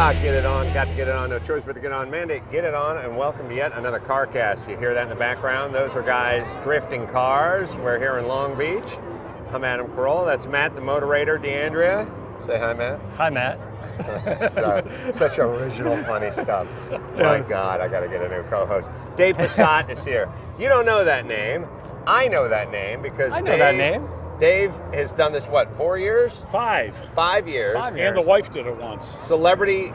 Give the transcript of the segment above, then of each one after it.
Get it on, got to get it on, no choice but to get on. Mandate, get it on, and welcome to yet another CarCast. You hear that in the background? Those are guys drifting cars. We're here in Long Beach. I'm Adam Carolla. That's Matt, the Motorator, DeAndrea. Say hi, Matt. Hi, Matt. Such original, funny stuff. My God, I got to get a new co-host. Dave Pasant is here. You don't know that name. I know that name because I know that name. Dave has done this, what, 4 years? 5. 5 years. 5 years. And the wife did it once. Celebrity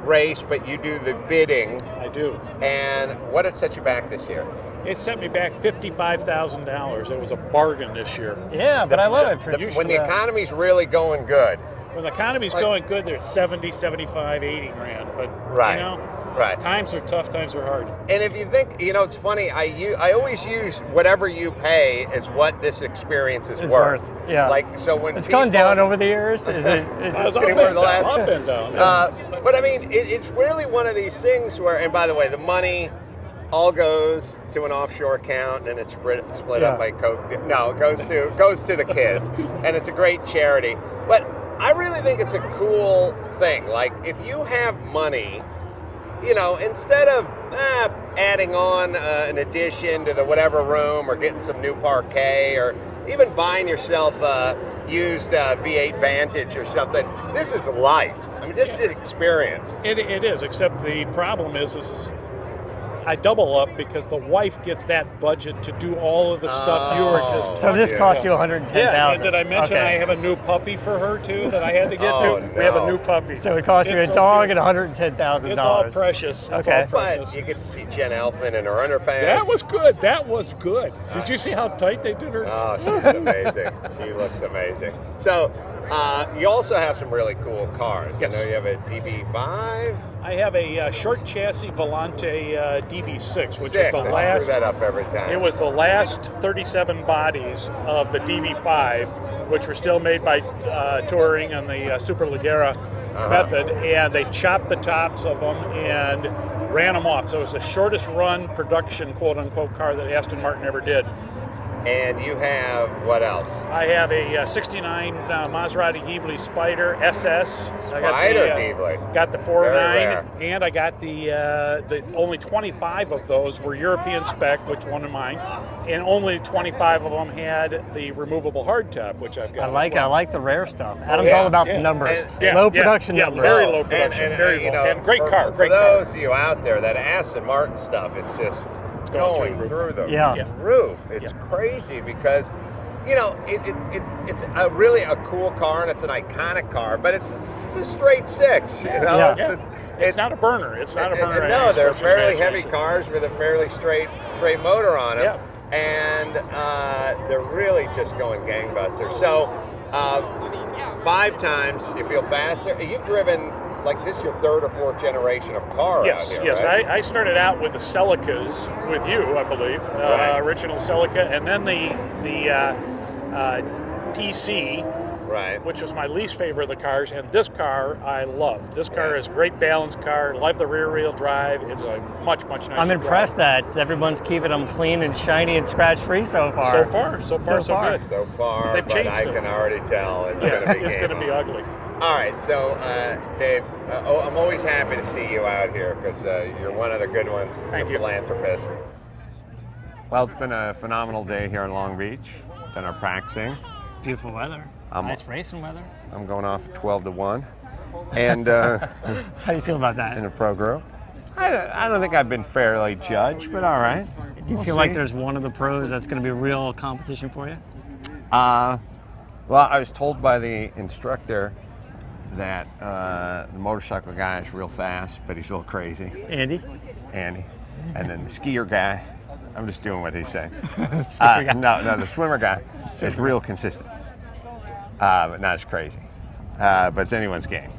race, but you do the bidding. I do. And what did set you back this year? It set me back $55,000. It was a bargain this year. Yeah, but I love it. When the economy's really going good. When the economy's going good, there's 70, 75, 80 grand. But, right. you know, right. Times are tough, times are hard. And if you think, you know, it's funny, I always use whatever you pay is what this experience is worth. Yeah. Like, so when it's gone down over the years. Is it? It's getting more the last. Up and down. But I mean, it's really one of these things where, and by the way, the money all goes to an offshore account and it's split up by Coke. No, it goes to the kids, and it's a great charity. But I really think it's a cool thing. Like, if you have money, you know, instead of adding on an addition to the whatever room or getting some new parquet or even buying yourself a used V8 Vantage or something, this is life. I mean, this is experience. It is, except the problem is I double up because the wife gets that budget to do all of the stuff you were just. So this costs you $110,000. Yeah, and did I mention I have a new puppy for her too that I had to get to? No. We have a new puppy. So it costs you a dog and $110,000. It's all precious. Okay. But you get to see Jen Elfman in her underpants. That was good. That was good. Did you see how tight they did her? Oh, she's amazing. She looks amazing. So you also have some really cool cars. Yes. I know you have a DB5. I have a short chassis Volante DB6, which is the I last. screw that up every time. It was the last 37 bodies of the DB5, which were still made by Touring on the Superleggera method, and they chopped the tops of them and ran them off. So it was the shortest run production, quote unquote, car that Aston Martin ever did. And you have what else? I have a 69 Maserati Ghibli Spider SS. Got the 409, and I got the only 25 of those were European spec, which one of mine, and only 25 of them had the removable hardtop, which I've got. I like it. I like the rare stuff. Adam's all about the numbers, low production numbers. Very low production, and great car. For those of you out there, that Aston Martin stuff, it's just going through the roof. It's crazy because, you know, it's a really a cool car and it's an iconic car, but it's a straight 6. You know, it's not a burner. It's not a burner. No, they're fairly heavy cars with a fairly straight motor on them, and they're really just going gangbusters. So 5 times you feel faster. You've driven. Like, this is your 3rd or 4th generation of car out here, Yes, right? I started out with the Celicas with you, I believe, original Celica, and then the TC, which was my least favorite of the cars, and this car I love. This car is a great balanced car. I love the rear-wheel drive. It's a much nicer I'm impressed that everyone's keeping them clean and shiny and scratch-free so far. So far, so good. So far, They've changed I can already tell it's going to be ugly. All right, so Dave, I'm always happy to see you out here because you're one of the good ones. Thank you. Philanthropist. Well, it's been a phenomenal day here in Long Beach. Done our practicing. It's beautiful weather. Nice racing weather. I'm going off 12-1. And how do you feel about that? In a pro group. I don't think I've been fairly judged, but all right. Do you feel like there's one of the pros that's going to be a real competition for you? Well, I was told by the instructor that the motorcycle guy is real fast, but he's a little crazy. Andy. And then the skier guy, I'm just doing what he's saying. No, the swimmer guy is real consistent, but not as crazy. But it's anyone's game.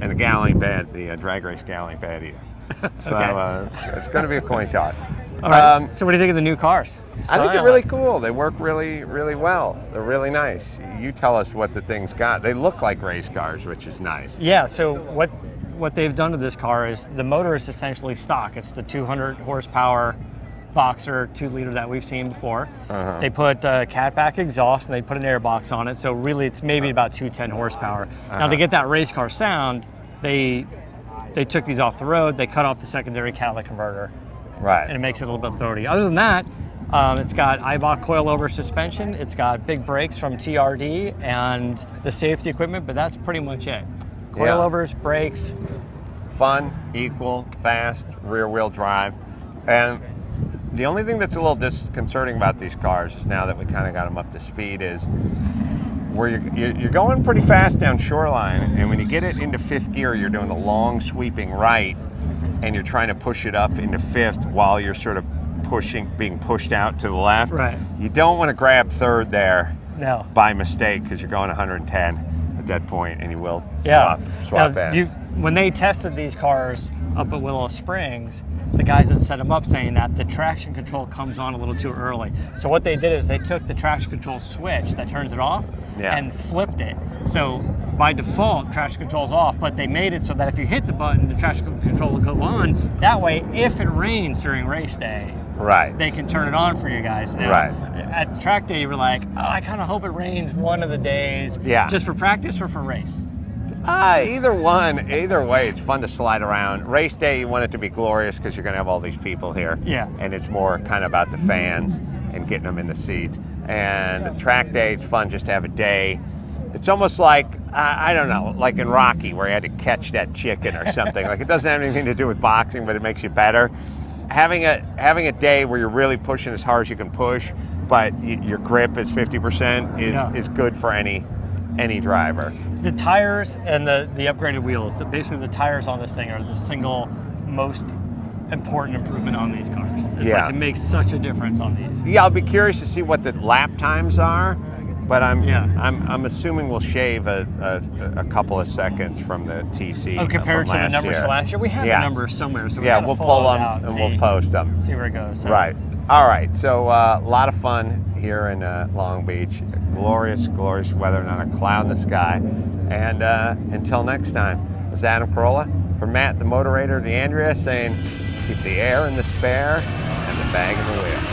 And the gal ain't bad, the drag race gal ain't bad either. So it's going to be a coin toss. All right. So what do you think of the new cars? I think they're really cool. They work really well. They're really nice. You tell us what the thing's got. They look like race cars, which is nice. Yeah, so what they've done to this car is the motor is essentially stock. It's the 200 horsepower Boxer 2-liter that we've seen before. They put catback exhaust and they put an airbox on it, so really it's maybe about 210 horsepower. Now to get that race car sound, they they took these off the road, they cut off the secondary catalytic converter. Right. And it makes it a little bit throaty. Other than that, it's got Eibach coilover suspension, it's got big brakes from TRD and the safety equipment, but that's pretty much it. Coilovers, brakes. Fun, equal, fast, rear wheel drive. And the only thing that's a little disconcerting about these cars is, now that we kind of got them up to speed, is where you're going pretty fast down shoreline, and when you get it into fifth gear, you're doing the long sweeping right, and you're trying to push it up into fifth while you're sort of being pushed out to the left. Right. You don't want to grab third there by mistake, because you're going 110 at that point, and you will swap ends. When they tested these cars up at Willow Springs, the guys that set them up saying that the traction control comes on a little too early. So what they did is they took the traction control switch that turns it off and flipped it. So by default, traction control's off, but they made it so that if you hit the button, the traction control will go on. That way, if it rains during race day, they can turn it on for you guys. Now, at track day, you were like, oh, I kind of hope it rains one of the days, just for practice or for race. Either one, either way, it's fun to slide around. Race day, you want it to be glorious because you're going to have all these people here. And it's more kind of about the fans and getting them in the seats. And track day, it's fun just to have a day. It's almost like, I don't know, like in Rocky, where you had to catch that chicken or something. Like, it doesn't have anything to do with boxing, but it makes you better. Having a day where you're really pushing as hard as you can push, but your grip is 50% is good for any driver. The tires and the upgraded wheels, basically the tires on this thing are the single most important improvement on these cars. Like, it makes such a difference on these. I'll be curious to see what the lap times are, but I'm assuming we'll shave a couple of seconds from the TC. Compared to the numbers for last year, we have the numbers somewhere. So we'll pull them and we'll post them. See where it goes. So. Right. All right. So a lot of fun here in Long Beach. Glorious, glorious weather, not a cloud in the sky. And until next time, this is Adam Carolla for Matt, the Motorator, DeAndrea, saying keep the air in the spare and the bag in the wheel.